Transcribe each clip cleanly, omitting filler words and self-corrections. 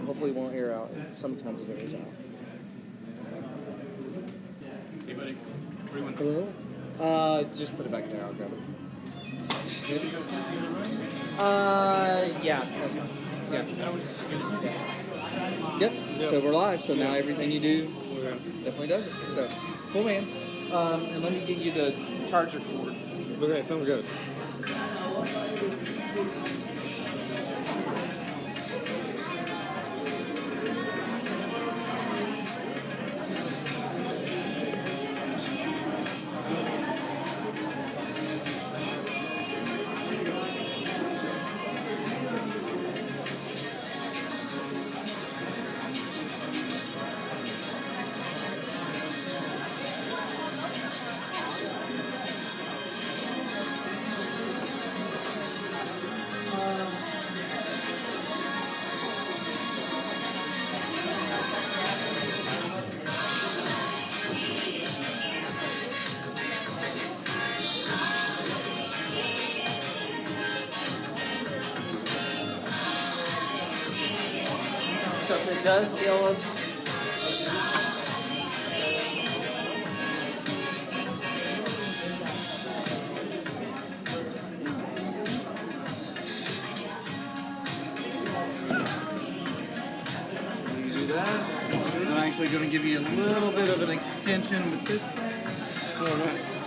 hopefully it won't air out. Sometimes it airs out. Hey, buddy. What do you want? Hello? Just put it back there. I'll grab it. Yeah. Yep. So we're live. So now everything you do definitely does it. So cool, man. And let me get you the charger cord. Okay, sounds good. So if it does yellow, do that. I'm actually going to give you a little bit of an extension with this thing. Oh, nice.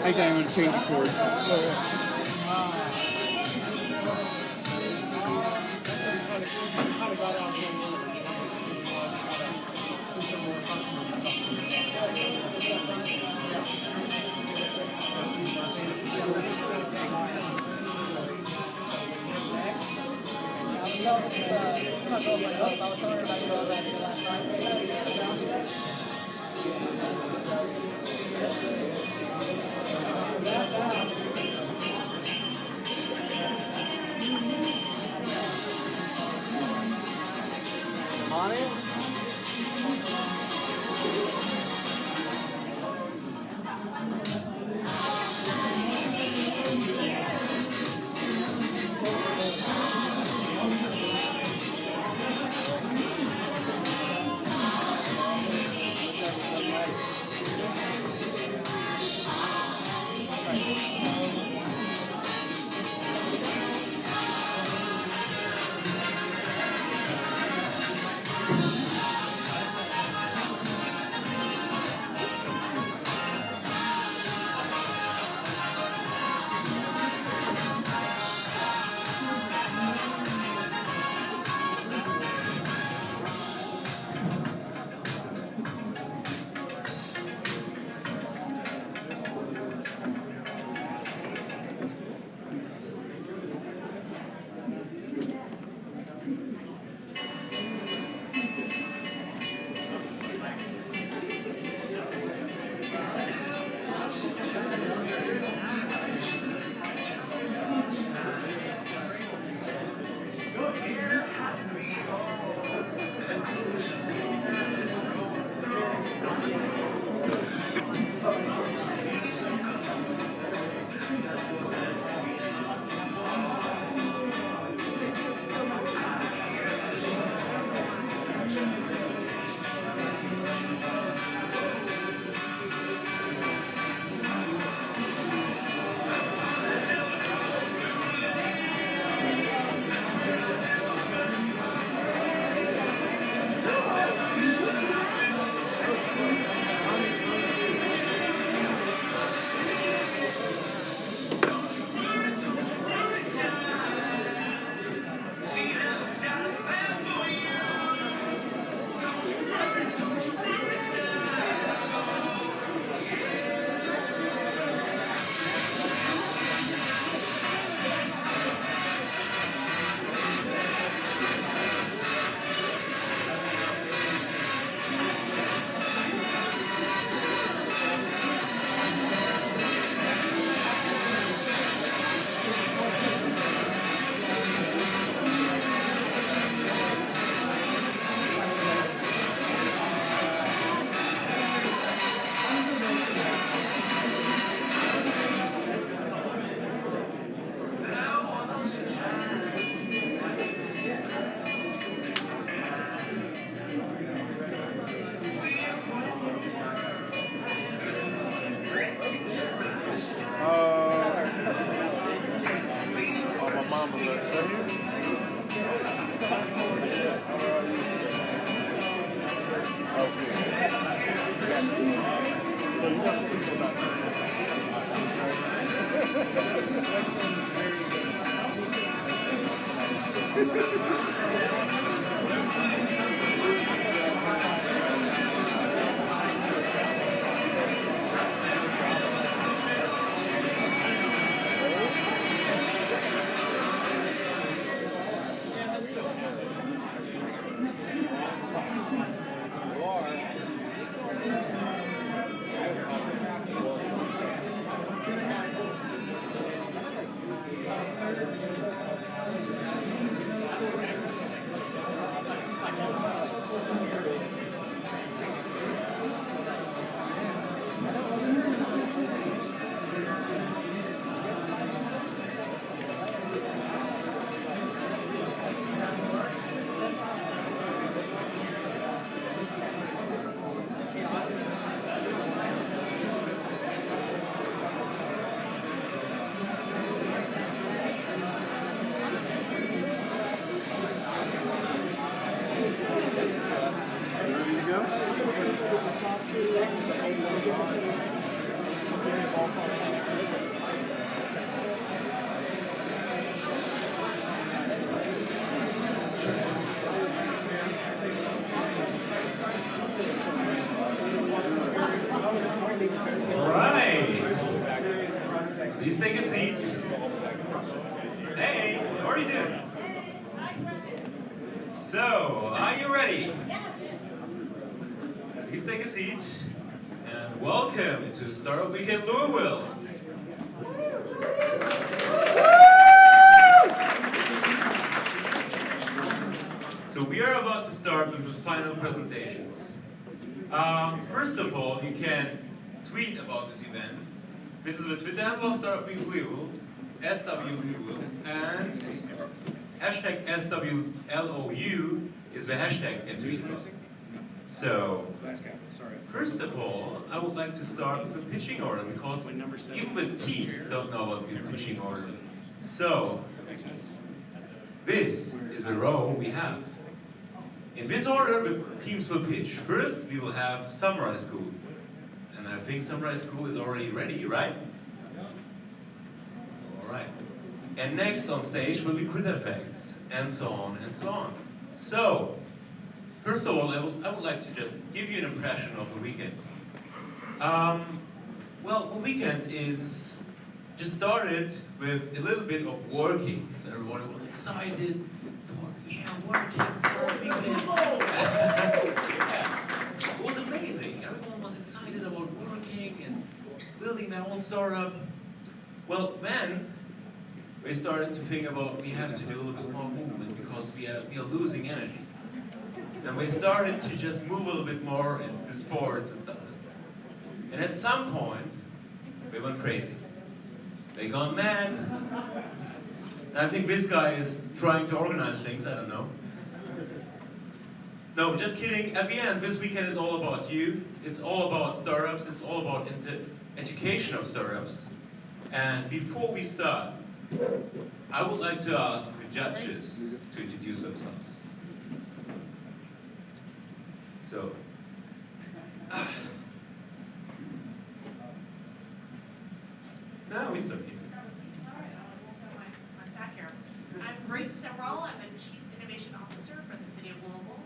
Actually, I'm going to change the chords. On it. Please take a seat. Hey, how are you doing? So, are you ready? Please take a seat. And welcome to Startup Weekend Louisville. So we are about to start with the final presentations. First of all, you can tweet about this event. This is the Twitter handle of Startup Week Louisville, SW Louisville, and hashtag SWLOU is the hashtag you can tweet about. So, first of all, I would like to start with the pitching order because even the teams don't know what the pitching order is. So, this is the row we have. In this order, the teams will pitch. First, we will have Samurai School. And I think Samurai School is already ready, right? Alright. And next on stage will be Crit Effects, and so on and so on. So, first of all, I would like to just give you an impression of the weekend. Well, the weekend is just started with a little bit of working. So everybody was excited. Yeah, working, startup weekend. Yeah. It was amazing. Everyone was excited about working and building their own startup. Well, then we started to think about we have to do a little bit more movement because we are losing energy. And we started to just move a little bit more into sports and stuff. And at some point, we went crazy. They gone mad. And I think this guy is trying to organize things, I don't know. No, just kidding. At the end, this weekend is all about you. It's all about startups. It's all about education of startups. And before we start, I would like to ask the judges to introduce themselves. So, now we start here. I'm back here. I'm Grace Semrall. I'm the Chief Innovation Officer for the City of Louisville.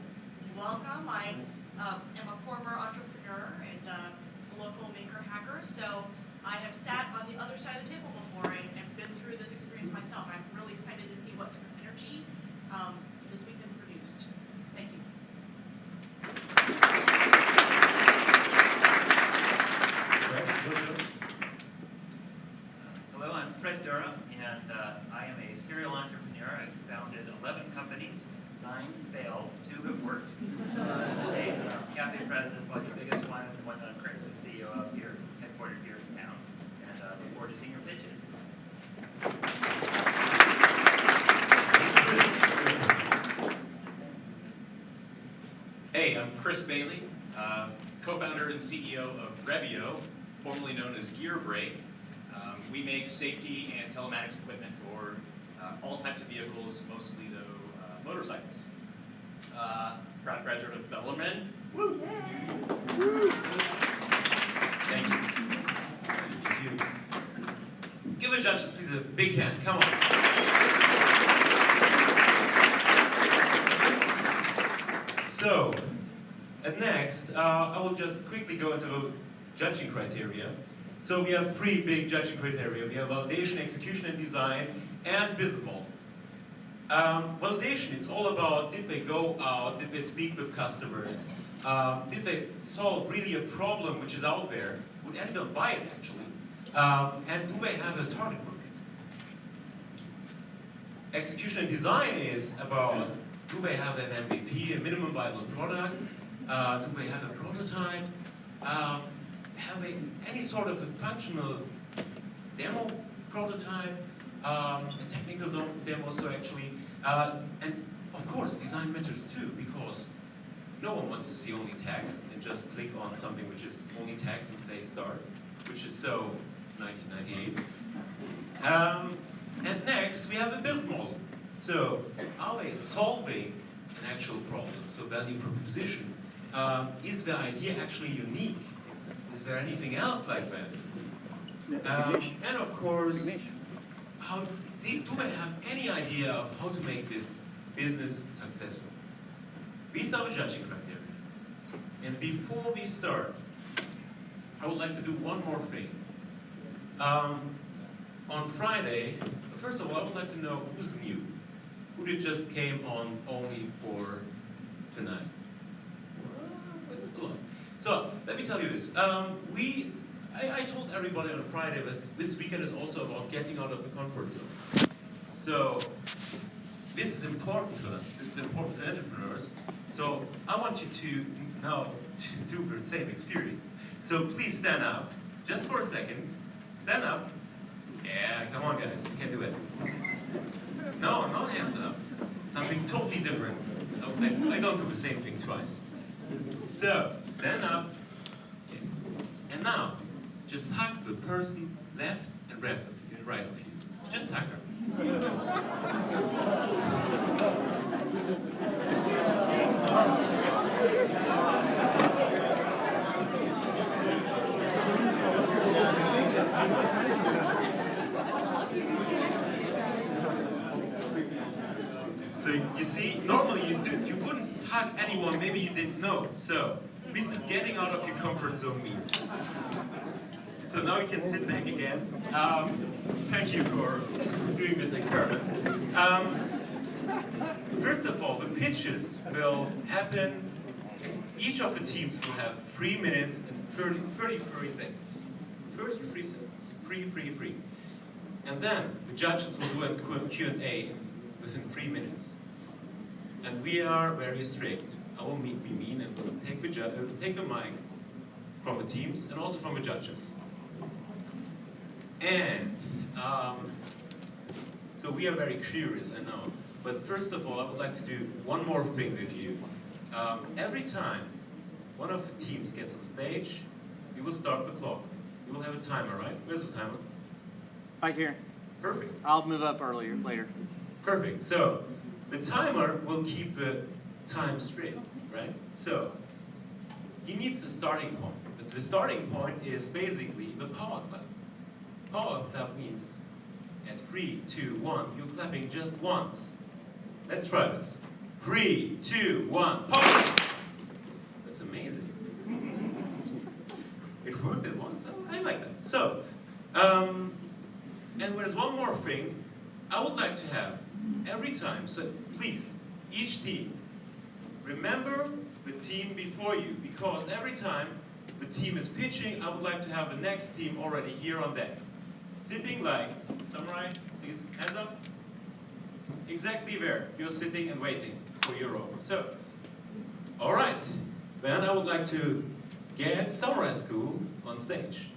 Welcome. I am a former entrepreneur and a local maker hacker, so I have sat on the other side of the table before and been through this experience myself. I'm really excited to see what energy this weekend produced. Thank you. Hello, I'm Fred Durham, and I am a serial entrepreneur. I've founded 11 companies, 9 failed, 2 have worked. Today, cafe president, one of the biggest one, the one that I'm currently the CEO of here, headquartered here in town, and look forward to seeing your pitches. Hey, I'm Chris Bailey, co-founder and CEO of Revio, formerly known as Gear Brake. We make safety and telematics equipment for all types of vehicles, mostly though motorcycles. Proud graduate of Bellarmine. Woo! Woo! Thank you. Thank you. Give the judges please a big hand. Come on. And next, I will just quickly go into the judging criteria. So we have three big judging criteria. We have validation, execution and design, and business model. Validation is all about, did they go out, did they speak with customers, did they solve really a problem which is out there, would anyone buy it actually, and do they have a target market? Execution and design is about, do they have an MVP, a minimum viable product, do they have a prototype, have they any sort of a functional demo prototype, a technical demo, so actually, and of course design matters too, because no one wants to see only text and just click on something which is only text and say start, which is so 1998. And next we have a business model. So are they solving an actual problem, so value proposition? Is the idea actually unique? Is there anything else like that? And of course, how do they have any idea of how to make this business successful? These are the judging criteria. And before we start, I would like to do one more thing. On Friday, first of all, I would like to know who's new. Who did just came on only for tonight? Well, it's a lot. So let me tell you this. I told everybody on Friday that this weekend is also about getting out of the comfort zone. So this is important to us. This is important to entrepreneurs. So I want you to now to do the same experience. So please stand up, just for a second. Stand up. Yeah, come on guys, you can do it. No, not hands up. Something totally different. No, I don't do the same thing twice. So, stand up. And now, just hug the person left and right of you. Just hug her. So you see, normally you wouldn't hug anyone, maybe you didn't know. So this is getting out of your comfort zone means. So now you can sit back again. Thank you for doing this experiment. First of all, the pitches will happen. Each of the teams will have 3 minutes and 33 seconds. 33 seconds. Free. And then the judges will do a Q&A within 3 minutes. And we are very strict. I will be mean and will take the mic from the teams and also from the judges. And so we are very curious, I know. But first of all, I would like to do one more thing with you. Every time one of the teams gets on stage, we will start the clock. We will have a timer, right? Where's the timer? Right here. Perfect. I'll move up later. Perfect. So the timer will keep the time straight, right? So he needs a starting point. But the starting point is basically the power clap. Power clap means at 3, 2, 1, you're clapping just once. Let's try this. 3, 2, 1, power! That's amazing. It worked at once. I like that. So, and there's one more thing. I would like to have every time, so please, each team, remember the team before you, because every time the team is pitching, I would like to have the next team already here on deck. Sitting like, samurai, please, hands up. Exactly there, you're sitting and waiting for your roll. So, all right, then I would like to get Samurai School on stage.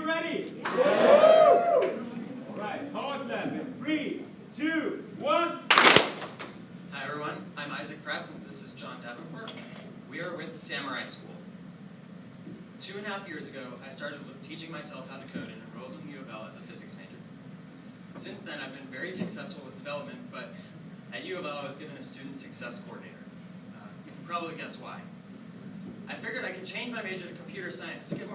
ready? Yeah. All right, hard left in 3, 2, 1. Hi everyone, I'm Isaac Pratt and this is John Davenport. We are with Samurai School. 2.5 years ago, I started teaching myself how to code and enrolled in U of L as a physics major. Since then, I've been very successful with development, but at U of L, I was given a student success coordinator. You can probably guess why. I figured I could change my major to computer science to get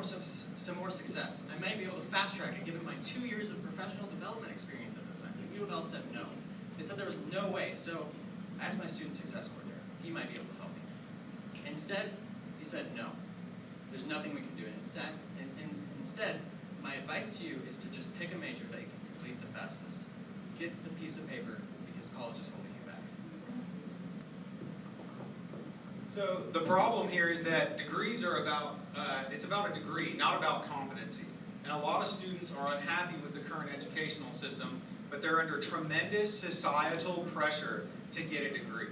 some more success. I might be able to fast track it given my 2 years of professional development experience at the time. But U of L said no. They said there was no way, so I asked my student success coordinator. He might be able to help me. Instead, he said no. There's nothing we can do. Instead, my advice to you is to just pick a major that you can complete the fastest. Get the piece of paper because college is holding you back. So the problem here is that degrees are about, it's about a degree, not about competency. And a lot of students are unhappy with the current educational system, but they're under tremendous societal pressure to get a degree.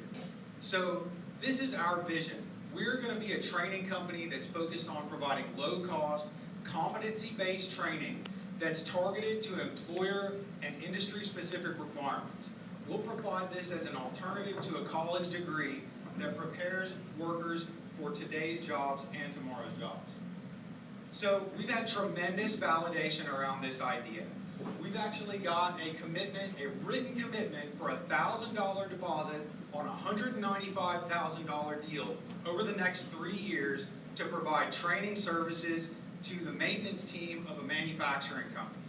So this is our vision. We're going to be a training company that's focused on providing low-cost, competency-based training that's targeted to employer and industry-specific requirements. We'll provide this as an alternative to a college degree that prepares workers for today's jobs and tomorrow's jobs. So we've had tremendous validation around this idea. We've actually got a commitment, a written commitment for a $1,000 deposit on a $195,000 deal over the next 3 years to provide training services to the maintenance team of a manufacturing company.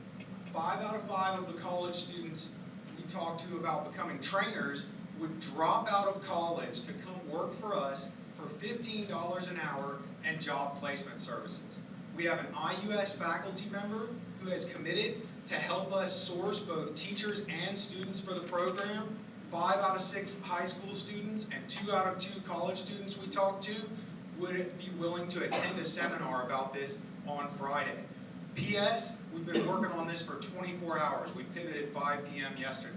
5 out of 5 of the college students we talked to about becoming trainers would drop out of college to come work for us for $15 an hour and job placement services. We have an IUS faculty member who has committed to help us source both teachers and students for the program. 5 out of 6 high school students and 2 out of 2 college students we talked to would be willing to attend a seminar about this on Friday. P.S. We've been working on this for 24 hours. We pivoted 5 p.m. yesterday.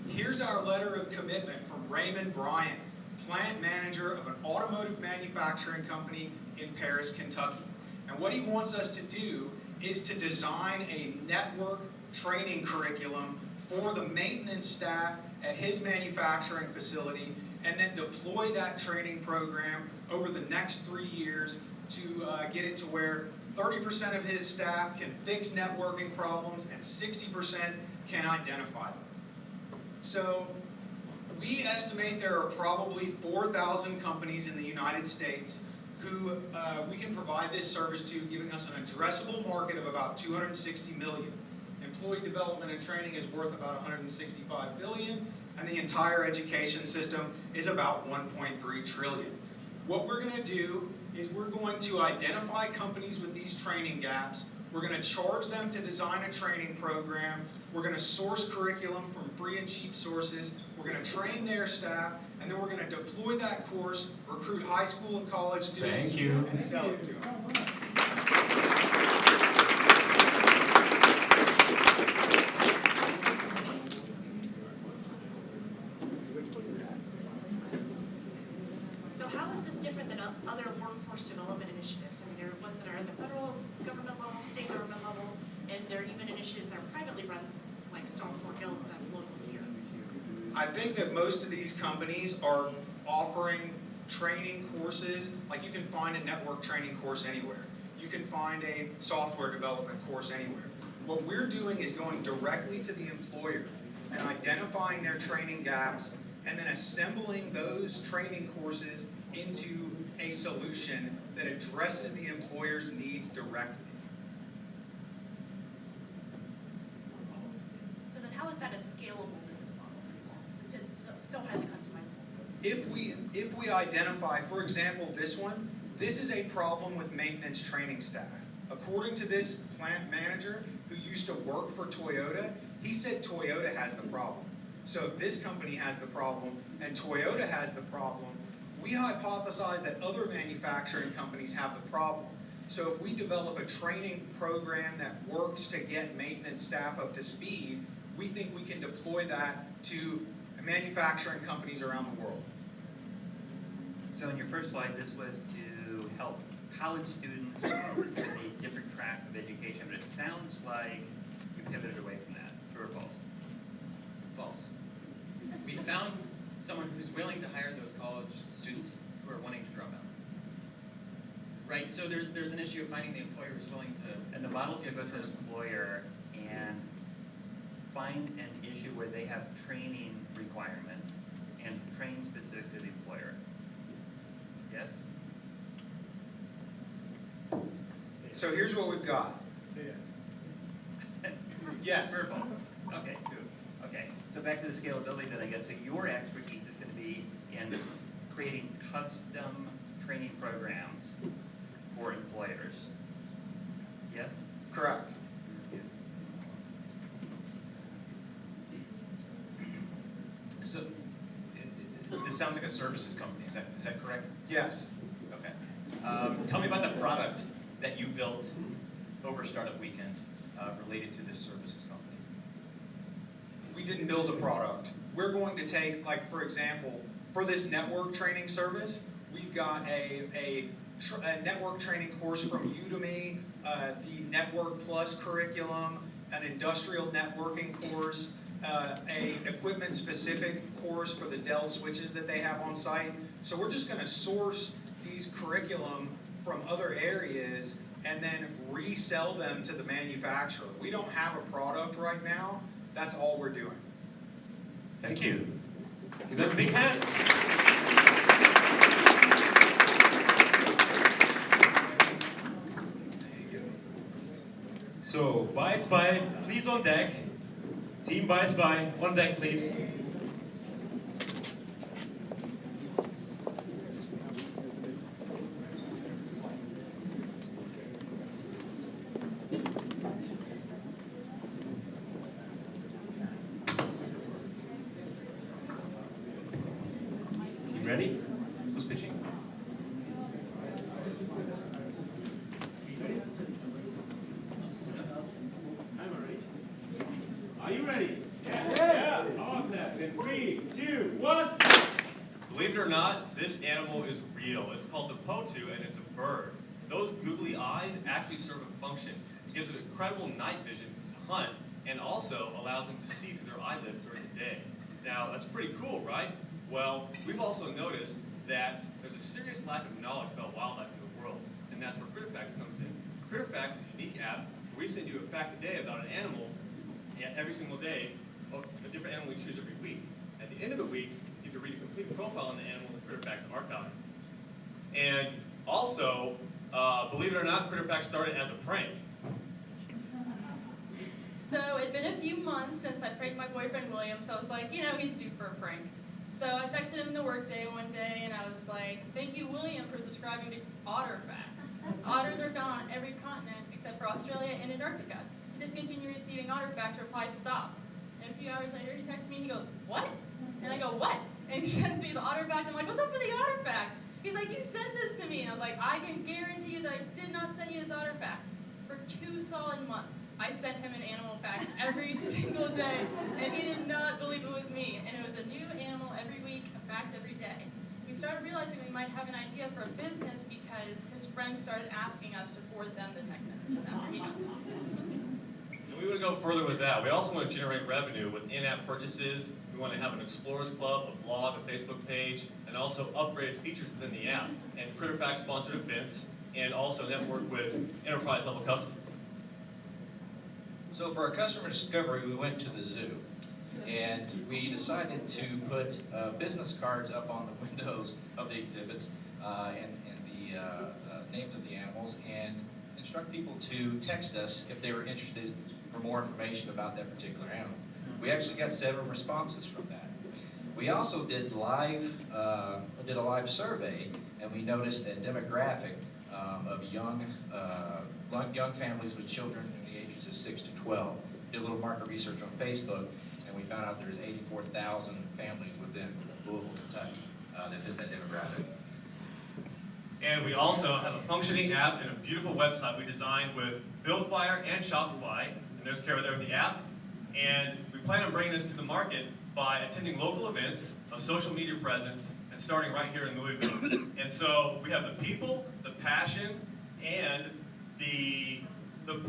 Here's our letter of commitment from Raymond Bryant, plant manager of an automotive manufacturing company in Paris, Kentucky. And what he wants us to do is to design a network training curriculum for the maintenance staff at his manufacturing facility and then deploy that training program over the next 3 years to get it to where 30% of his staff can fix networking problems and 60% can identify them. So we estimate there are probably 4,000 companies in the United States who we can provide this service to, giving us an addressable market of about 260 million. Employee development and training is worth about 165 billion, and the entire education system is about 1.3 trillion. What we're going to do is we're going to identify companies with these training gaps. We're going to charge them to design a training program. We're going to source curriculum from free and cheap sources. We're going to train their staff, and then we're going to deploy that course, recruit high school and college students, and sell it to them. So how is this different than other workforce development initiatives? I mean, there are ones that are at the federal government level, state government level, and there are even initiatives that are privately run, like Stone Fork Hill, that's local here. I think that most of these companies are offering training courses, like you can find a network training course anywhere. You can find a software development course anywhere. What we're doing is going directly to the employer and identifying their training gaps and then assembling those training courses into a solution that addresses the employer's needs directly. So then how is that a scalable business model for you all, since it's so highly customizable? If we identify, for example, this one, this is a problem with maintenance training staff. According to this plant manager who used to work for Toyota, he said Toyota has the problem. So if this company has the problem and Toyota has the problem, we hypothesize that other manufacturing companies have the problem. So if we develop a training program that works to get maintenance staff up to speed, we think we can deploy that to manufacturing companies around the world. So in your first slide, this was to help college students with a different track of education, but it sounds like you pivoted away from that. True or false? False. We found someone who's willing to hire those college students who are wanting to drop out. Right, so there's an issue of finding the employer who's willing to. And the model to give go the to an first. employer and find an issue where they have training requirements and train specific to the employer. Yes? So here's what we've got. Yes. True or false? Okay, true. Okay, so back to the scalability then, I guess. So your expertise is going to be in creating custom training programs for employers. Yes? Correct. So, this sounds like a services company, is that correct? Yes. Okay. Tell me about the product that you built over Startup Weekend related to this services company. We didn't build a product. We're going to take, like, for example, for this network training service, we've got a network training course from Udemy, the Network Plus curriculum, an industrial networking course, a equipment-specific course for the Dell switches that they have on site. So we're just going to source these curriculum from other areas and then resell them to the manufacturer. We don't have a product right now. That's all we're doing. Thank you. Give them a big hand. So, Buy Spy, please on deck. Team Buy Spy, on deck, please. You ready? Who's pitching? I'm ready. Are you ready? Yeah. On that. In 3, 2, 1. Believe it or not, this animal is real. It's called the potu, and it's a bird. Those googly eyes actually serve a function. It gives it incredible night vision to hunt, and also allows them to see through their eyelids during the day. Now, that's pretty cool, right? Well, we've also noticed that there's a serious lack of knowledge about wildlife in the world, and that's where CritterFacts comes in. CritterFacts is a unique app where we send you a fact a day about an animal, and every single day, a different animal we choose every week. At the end of the week, you can read a complete profile on the animal in the CritterFacts archive. And also, believe it or not, CritterFacts started as a prank. So it'd been a few months since I pranked my boyfriend William, so I was like, you know, he's due for a prank. So I texted him in the workday one day, and I was like, thank you, William, for subscribing to OtterFacts. Otters are found on every continent except for Australia and Antarctica. To discontinue receiving OtterFacts, reply stop. And a few hours later, he texts me, and he goes, what? And I go, what? And he sends me the OtterFact. I'm like, what's up with the OtterFact? He's like, you sent this to me. And I was like, I can guarantee you that I did not send you this OtterFact. For 2 solid months, I sent him an animal fact every single day, and he did not believe it was me. And it was a new animal every week, a fact every day. We started realizing we might have an idea for a business because his friends started asking us to forward them the text messages after he done it. And we want to go further with that. We also want to generate revenue with in-app purchases. We want to have an Explorers Club, a blog, a Facebook page, and also upgraded features within the app. And CritterFacts sponsored events, and also network with enterprise-level customers. So for our customer discovery, we went to the zoo, and we decided to put business cards up on the windows of the exhibits and the names of the animals, and instruct people to text us if they were interested for more information about that particular animal. We actually got several responses from that. We also did a live survey, and we noticed a demographic of young families with children from the ages of 6 to 12. Did a little market research on Facebook, and we found out there's 84,000 families within Louisville, Kentucky that fit that demographic. And we also have a functioning app and a beautiful website we designed with BuildFire and Shopify, and there's care there with the app. And we plan on bringing this to the market by attending local events, a social media presence, and and starting right here in Louisville. And so we have the people, the passion, and the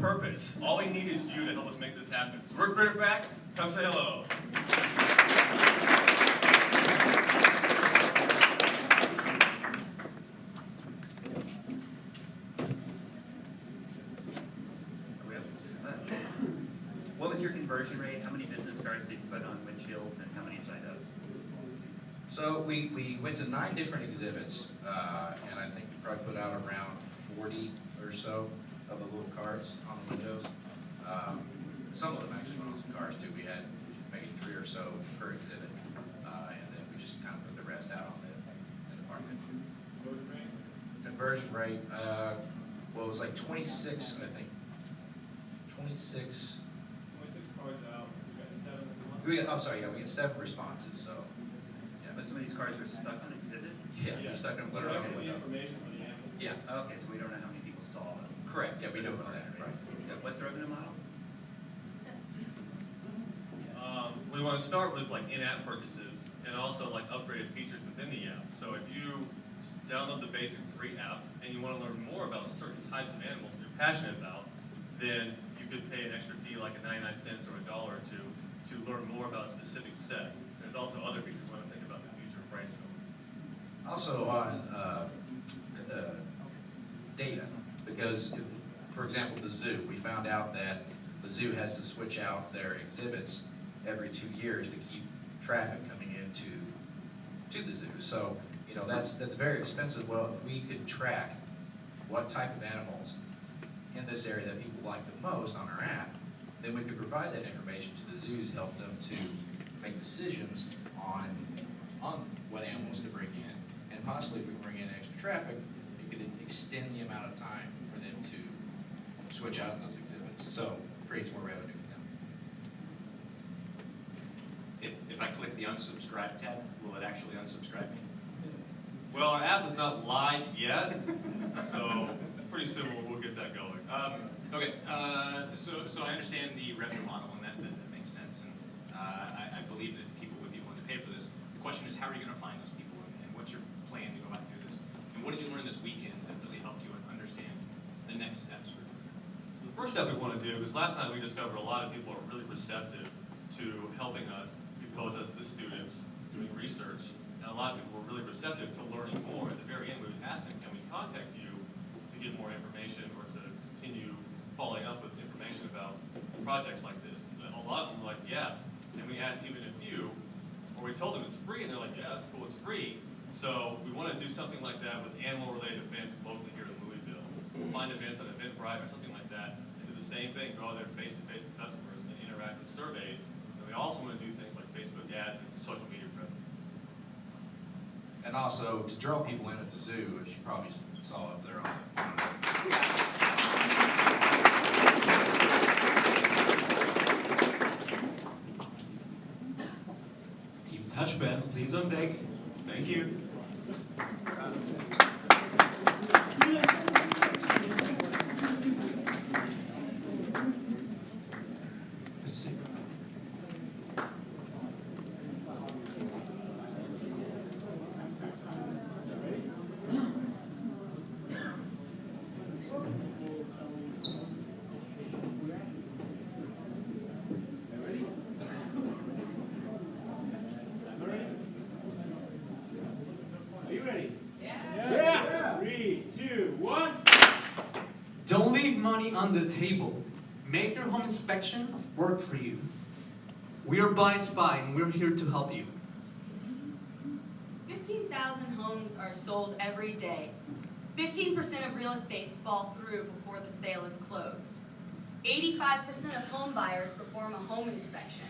purpose. All we need is you to help us make this happen. So we're Critter Facts. Come say hello. What was your conversion rate? How many business cards did you put on windshields and how many inside out? So we went to 9 different exhibits, and I think we probably put out around 40 or so of the little cards on the windows. Some of them actually were awesome cars too. We had maybe 3 or so per exhibit, and then we just kind of put the rest out on the department. Conversion rate, well, it was like 26, I think. 26. 26 cards out, we got 7 of them. We got 7 responses. So, yeah. But some of these cards are stuck on exhibits? Yeah, we stuck them literally on the window. Information on the animal. Yeah. Okay, so we don't know how many people saw them. Correct. Yeah, we don't know that. Right. What's the revenue model? We want to start with like in-app purchases and also like upgraded features within the app. So if you download the basic free app and you want to learn more about certain types of animals that you're passionate about, then you could pay an extra fee like a 99 cents or $1 or $2 to learn more about a specific set. There's also other features we want to think about in the future of brainstorm. Also on data, because for example, the zoo, we found out that the zoo has to switch out their exhibits every 2 years to keep traffic coming into the zoo. So, you know, that's very expensive. Well, if we could track what type of animals in this area that people like the most on our app, then we could provide that information to the zoos, help them to make decisions on what animals to bring in. And possibly if we bring in extra traffic, it could extend the amount of time for them to switch out those exhibits. So it creates more revenue for them. If I click the unsubscribe tab, will it actually unsubscribe me? Well, our app is not live yet, so pretty soon we'll get that going. Okay, so I understand the revenue model, and that makes sense, and I believe that people would be willing to pay for this. The question is, how are you going to find those people, and what's your plan to go out and do this? And what did you learn this weekend that really helped you understand the next steps? So the first step we want to do is last night we discovered a lot of people are really receptive to helping us because as the students doing research, and a lot of people were really receptive to learning more. At the very end, we would ask them, can we contact you to get more information or to continue following up with information about projects like this? And a lot of them were like, yeah. And we asked even a few, or we told them it's free, and they're like, yeah, that's cool, it's free. So we want to do something like that with animal-related events locally here in Louisville. Find events on Eventbrite or something like that, and do the same thing, go out there face-to-face with customers and interact with surveys. And we also want to do things like Facebook ads and social media presence. And also to draw people in at the zoo, as you probably saw up there on Keep in touch, Beth. Please on deck. Thank you. Are you ready? Yeah. 3, 2, 1. Don't leave money on the table. Make your home inspection work for you. We are Buy Spy, and we're here to help you. 15,000 homes are sold every day. 15% of real estates fall through before the sale is closed. 85% of home buyers perform a home inspection.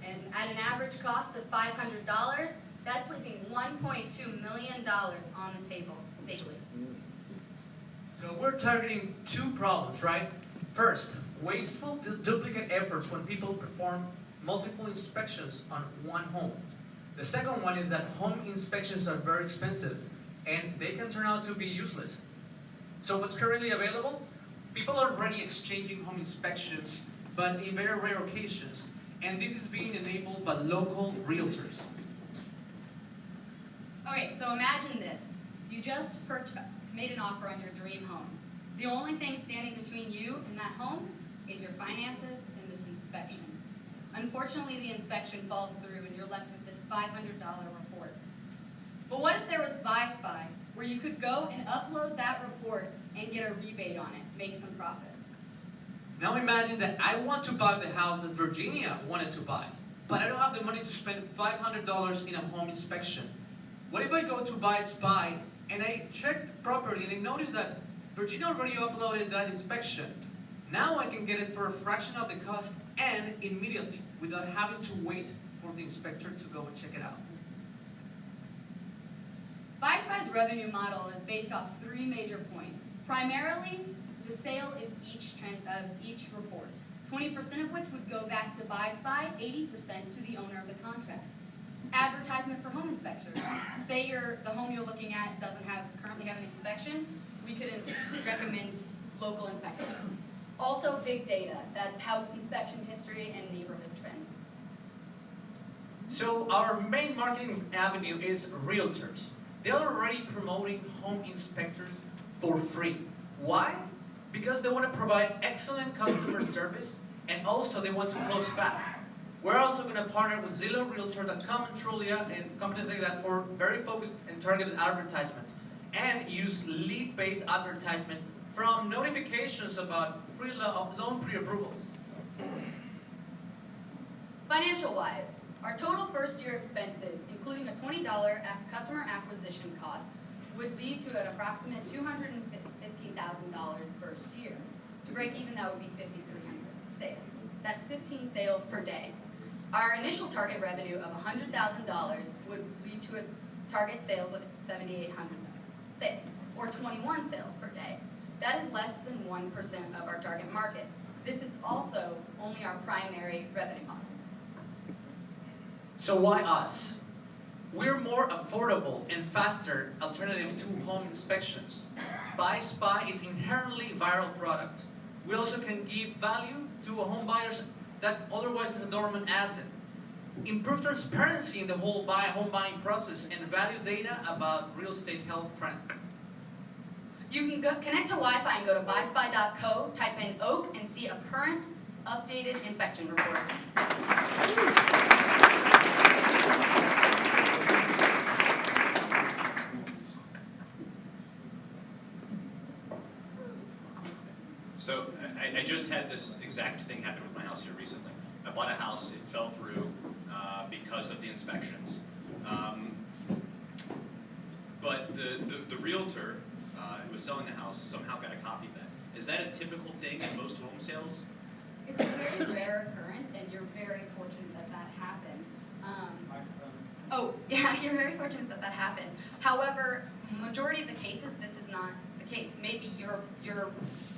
And at an average cost of $500, that's leaving $1.2 million on the table daily. So we're targeting 2 problems, right? First, wasteful duplicate efforts when people perform multiple inspections on one home. The second one is that home inspections are very expensive and they can turn out to be useless. So what's currently available? People are already exchanging home inspections, but in very rare occasions. And this is being enabled by local realtors. Okay, so imagine this. You just made an offer on your dream home. The only thing standing between you and that home is your finances and this inspection. Unfortunately, the inspection falls through and you're left with this $500 report. But what if there was Buy Spy, where you could go and upload that report and get a rebate on it, make some profit? Now imagine that I want to buy the house that Virginia wanted to buy, but I don't have the money to spend $500 in a home inspection. What if I go to Buy Spy and I check the property and I notice that Virginia already uploaded that inspection? Now I can get it for a fraction of the cost and immediately, without having to wait for the inspector to go and check it out. Buy Spy's revenue model is based off 3 major points. Primarily, the sale of each report, 20% of which would go back to Buy Spy, 80% to the owner of the contract. Advertisement for home inspections. Say the home you're looking at doesn't currently have an inspection, we could recommend local inspectors. Also big data, that's house inspection history and neighborhood trends. So our main marketing avenue is realtors. They're already promoting home inspectors for free. Why? Because they want to provide excellent customer service, and also they want to close fast. We're also going to partner with Zillow, Realtor.com, and Trulia, and companies like that for very focused and targeted advertisement, and use lead-based advertisement from notifications about loan pre-approvals. Financial-wise, our total first-year expenses, including a $20 customer acquisition cost, would lead to an approximate $215,000 first year. To break even, that would be 5,300 sales. That's 15 sales per day. Our initial target revenue of $100,000 would lead to a target sales of 7,800 sales, or 21 sales per day. That is less than 1% of our target market. This is also only our primary revenue model. So why us? We're more affordable and faster alternative to home inspections. Buy Spy is inherently viral product. We also can give value to home buyers that otherwise is a dormant asset. Improve transparency in the whole home buying process and value data about real estate health trends. You can connect to Wi-Fi and go to buyspy.co, type in Oak, and see a current, updated inspection report. So I just had this exact thing happen with my house here recently. I bought a house, it fell through because of the inspections. But the realtor who was selling the house somehow got a copy of that. Is that a typical thing in most home sales? It's a very rare occurrence, and you're very fortunate that that happened. You're very fortunate that that happened. However, majority of the cases, this is not the case. Maybe you're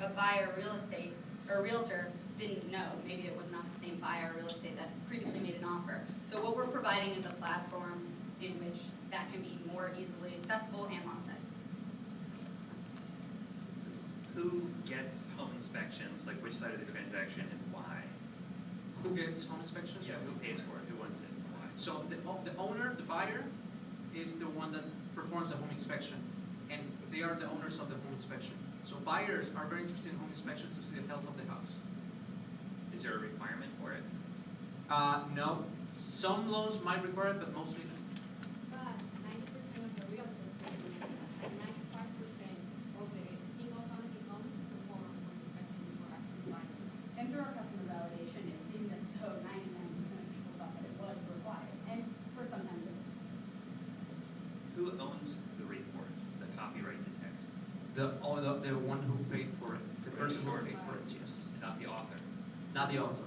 a buyer of real estate, or a realtor didn't know. Maybe it was not the same buyer of real estate that previously made an offer. So what we're providing is a platform in which that can be more easily accessible and monetized. Who gets home inspections, like which side of the transaction and why? Who gets home inspections? Yeah, who pays for it, who wants it, and why? So the owner, the buyer, is the one that performs the home inspection, and they are the owners of the home inspection. So buyers are very interested in home inspections to see the health of the house. Is there a requirement for it? No. Some loans might require it, but mostly no. But 90% of the realtors and 95% of the single-family homes perform home inspection before actually buying. And through our customer validation, it seemed as though 99% of people thought that it was required, and for sometimes it is. Who owns the report, the copyright, the text? The one who paid for it, the person who paid for it, yes. Not the author. Not the author.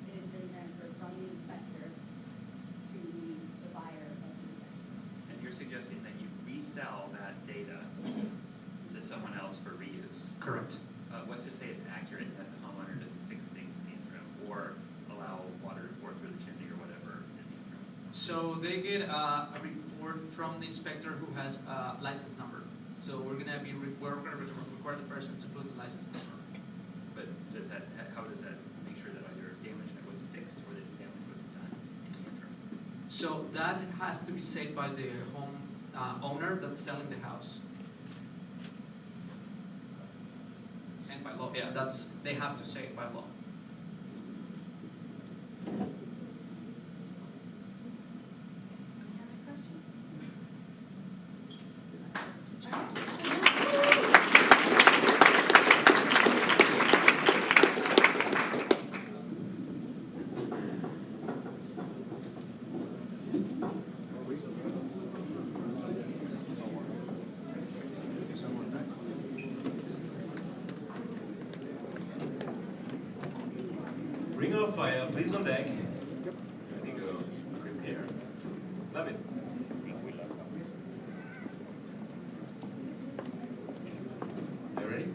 It is then transferred from the inspector to the buyer of the inspection. And you're suggesting that you resell that data to someone else for reuse? Correct. What's to say it's accurate that the homeowner doesn't fix things in the interim or allow water to pour through the chimney or whatever in the interim? So they get a report from the inspector who has a license number. So we're gonna require the person to put the license number. But how does that make sure that either damage that wasn't fixed or that damage wasn't done in the interim? So that has to be said by the home owner that's selling the house. And by law, yeah, they have to say it by law. Ring of fire, please on deck. Ready to go. Prepare. Love it. You ready?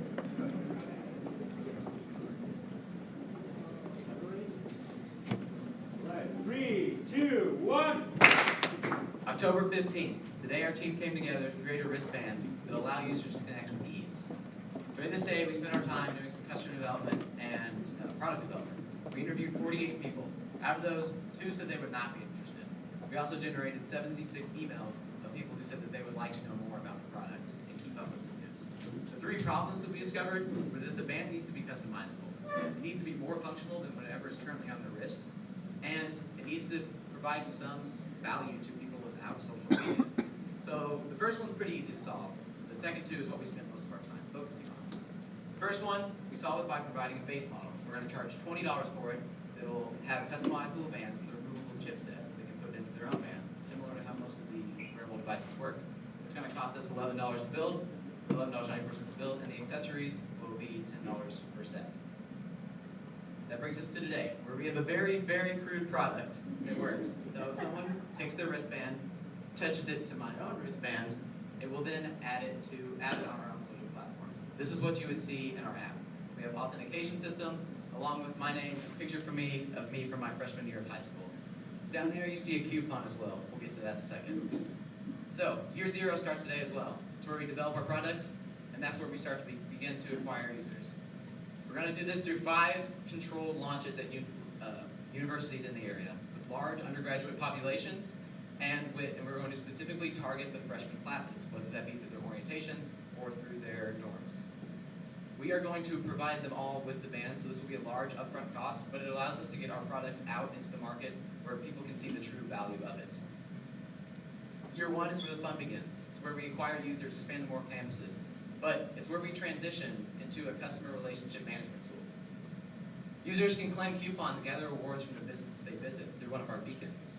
Right, 3, 2, 1. October 15th, the day our team came together to create a wristband that allow users to connect with ease. During this day, we spent our time doing some customer development and product development. We interviewed 48 people. Out of those, 2 said they would not be interested. We also generated 76 emails of people who said that they would like to know more about the product and keep up with the news. The 3 problems that we discovered were that the band needs to be customizable. It needs to be more functional than whatever is currently on the wrist, and it needs to provide some value to people without social media. So the first one's pretty easy to solve. The second 2 is what we spend most of our time focusing on. The first one, we solve it by providing a base model. We're going to charge $20 for it. It'll have customizable bands with a removable chipset so they can put it into their own bands, similar to how most of the wearable devices work. It's going to cost us $11 to build, $11.94 to build, and the accessories will be $10 per set. That brings us to today, where we have a very, very crude product that works. So if someone takes their wristband, touches it to my own wristband, it will then add it on our own social platform. This is what you would see in our app. We have authentication system, along with my name, a picture of me from my freshman year of high school. Down there you see a coupon as well. We'll get to that in a second. So, year 0 starts today as well. It's where we develop our product, and that's where we start to begin to acquire users. We're going to do this through 5 controlled launches at universities in the area, with large undergraduate populations, and we're going to specifically target the freshman classes, whether that be through their orientations or through their dorms. We are going to provide them all with the band, so this will be a large upfront cost, but it allows us to get our product out into the market where people can see the true value of it. Year 1 is where the fun begins. It's where we acquire users, expand to more campuses, but it's where we transition into a customer relationship management tool. Users can claim coupons and gather rewards from the businesses they visit through one of our beacons.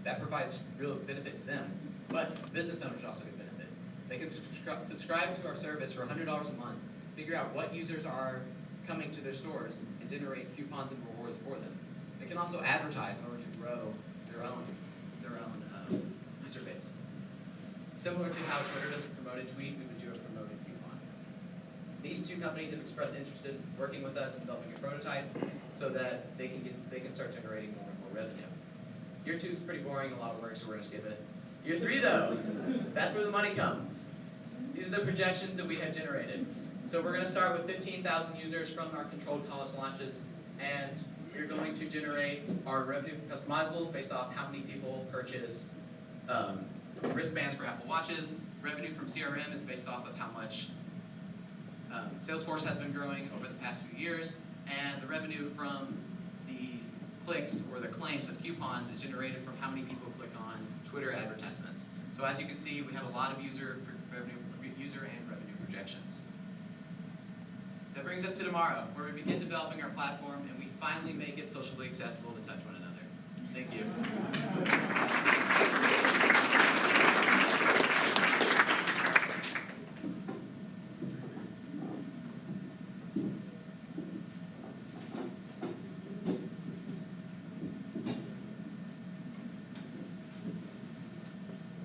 That provides real benefit to them, but business owners also get benefit. They can subscribe to our service for $100 a month, figure out what users are coming to their stores, and generate coupons and rewards for them. They can also advertise in order to grow their own user base. Similar to how Twitter does a promoted tweet, we would do a promoted coupon. These 2 companies have expressed interest in working with us and developing a prototype so that they can start generating more and more revenue. Year 2 is pretty boring, a lot of work, so we're going to skip it. Year 3, though, that's where the money comes. These are the projections that we have generated. So we're going to start with 15,000 users from our controlled college launches, and we're going to generate our revenue from customizables based off how many people purchase wristbands for Apple Watches. Revenue from CRM is based off of how much Salesforce has been growing over the past few years, and the revenue from the clicks or the claims of coupons is generated from how many people click on Twitter advertisements. So as you can see, we have a lot of user and revenue projections. That brings us to tomorrow, where we begin developing our platform and we finally make it socially acceptable to touch one another. Thank you.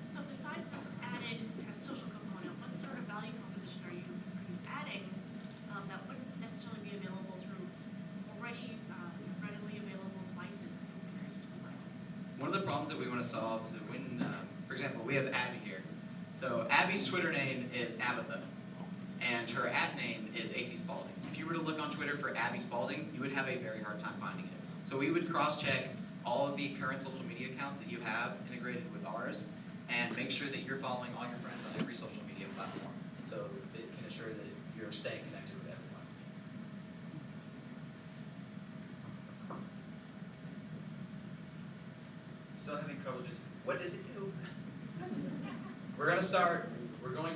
So besides this added kind of social component, what sort of value proposition are you adding that wouldn't necessarily be available through already readily available devices that people carry, such as smartphones? One of the problems that we want to solve is that when, for example, we have Abby here. So Abby's Twitter name is Abatha, and her @name is AC Spalding. If you were to look on Twitter for Abby Spalding, you would have a very hard time finding it. So we would cross-check all of the current social media accounts that you have integrated with ours, and make sure that you're following all your friends on every social media platform, so it can assure that you're staying connected with everyone. Still having trouble just, what does it do? We're going to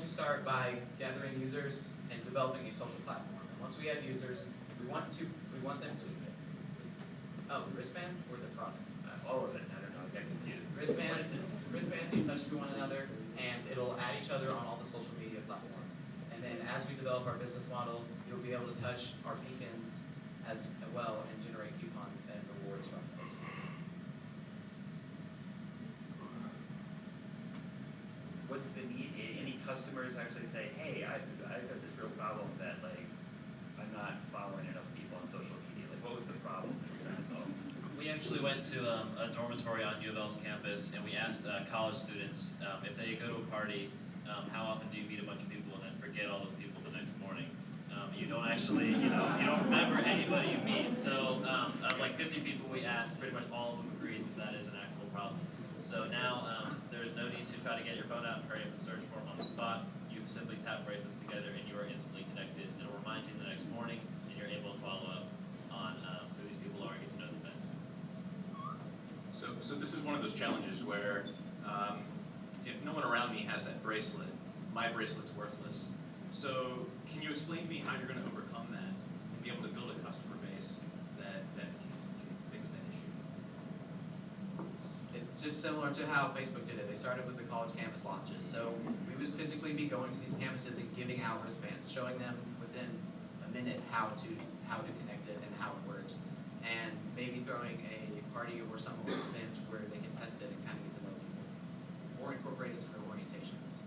start by gathering users and developing a social platform. And once we have users, we want them to, wristband or the product? All of it, I don't know, I got confused. Wristbands you touch to one another, and it'll add each other on all the social media platforms. And then as we develop our business model, you'll be able to touch our beacons as well and generate coupons and rewards from those. What's the need? Any customers actually say, hey, I've got this real problem that like I'm not following enough people on social media. Like, what was the problem that you're trying to solve? We actually went to a dormitory on U of L's campus, and we asked college students if they go to a party, how often do you meet a bunch of people and then forget all those people the next morning? You don't actually, you don't remember anybody you meet. So of like 50 people we asked, pretty much all of them agreed that is an actual problem. So now there's no need to try to get your phone out and hurry up and search for them on the spot. You simply tap bracelets together and you are instantly connected. It'll remind you the next morning, and you're able to follow up on who these people are and get to know them better. So this is one of those challenges where if no one around me has that bracelet, my bracelet's worthless. So can you explain to me how you're going to overcome that and be able to build a customer base that can fix that issue? It's just similar to how Facebook did it. They started with the college campus launches. So we would physically be going to these campuses and giving out wristbands, showing them within a minute how to connect it and how it works, and maybe throwing a party or some event where they can test it and kind of get to know people, or incorporate it into their orientations.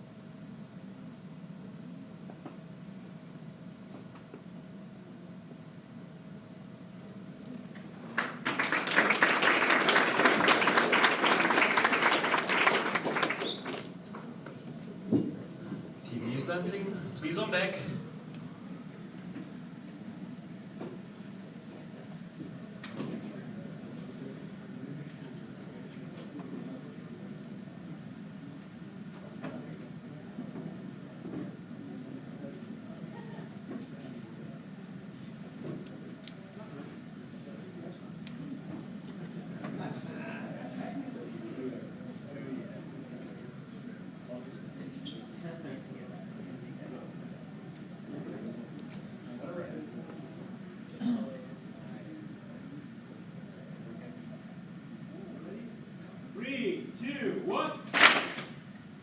TV is dancing. Please on deck.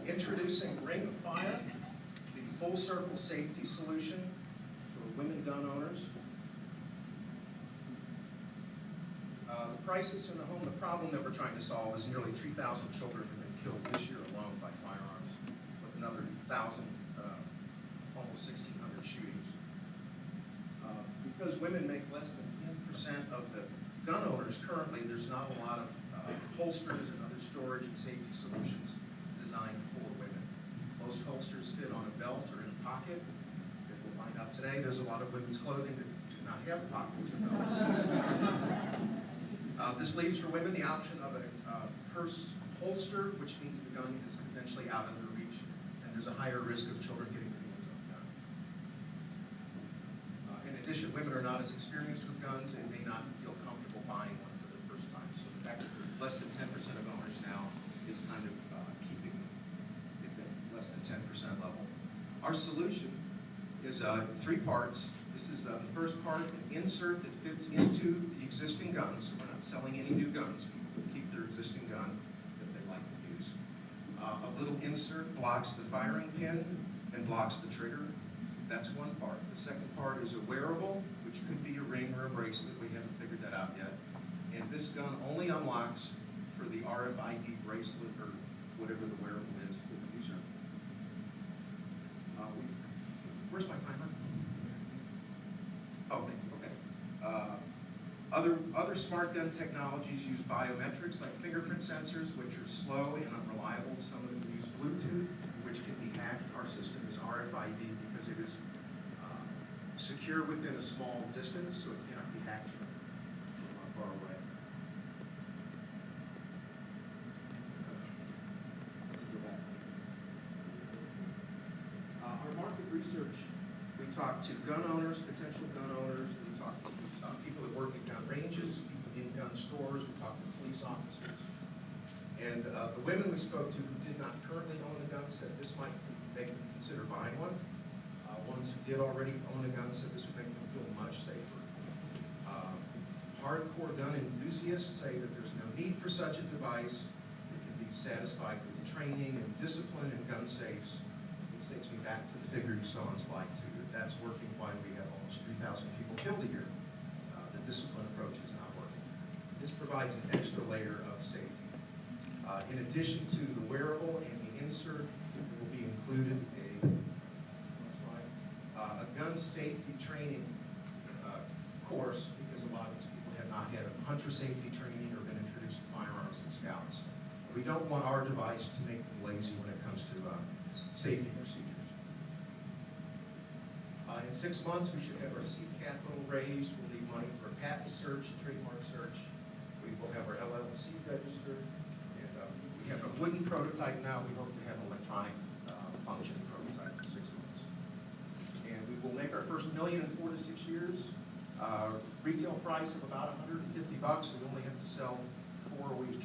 Introducing Ring of Fire, the full circle safety solution for women gun owners. The crisis in the home, the problem that we're trying to solve is nearly 3,000 children have been killed this year alone by firearms, with another 1,000, almost 1,600 shootings. Because women make less than 10% of the gun owners currently, there's not a lot of holsters and other storage and safety solutions designed for women. Most holsters fit on a belt or in a pocket. As we'll find out today, there's a lot of women's clothing that do not have pockets or belts. This leaves for women the option of a purse holster, which means the gun is potentially out of their reach, and there's a higher risk of children getting their hands on the gun. In addition, women are not as experienced with guns and may not feel comfortable buying one for the first time. So the fact that less than 10% of owners now is kind of keeping it at less than 10% level. Our solution is 3 parts. This is the first part, an insert that fits into the existing gun. So we're not selling any new guns. People keep their existing gun that they like to use. A little insert blocks the firing pin and blocks the trigger. That's one part. The second part is a wearable, which could be a ring or a bracelet. We haven't figured that out yet. And this gun only unlocks for the RFID bracelet or whatever the wearable is for the user. Where's my timer? Oh, thank you. Okay. Other smart gun technologies use biometrics like fingerprint sensors, which are slow and unreliable. Some of them use Bluetooth, which can be hacked. Our system is RFID because it is secure within a small distance, so it cannot be hacked from far away. Go back. talk to gun owners, potential gun owners, we talk to people that work at gun ranges, people in gun stores, we talk to police officers. And the women we spoke to who did not currently own a gun said this might make them consider buying one. Ones who did already own a gun said this would make them feel much safer. Hardcore gun enthusiasts say that there's no need for such a device. It can be satisfied with the training and discipline in gun safes, which takes me back to the figure you saw on slide 2. If that's working, why do we have almost 3,000 people killed a year? The discipline approach is not working. This provides an extra layer of safety. In addition to the wearable and the insert, there will be included a gun safety training course, because a lot of these people have not had a hunter safety training or been introduced to firearms and scouts. We don't want our device to make them lazy when it comes to safety procedures. In 6 months, we should have our seed capital raised. We'll need money for a patent search, a trademark search. We will have our LLC registered. And we have a wooden prototype now. We hope to have an electronic functioning prototype in 6 months. And we will make our first million in 4 to 6 years. Retail price of about $150. We only have to sell 4 a week.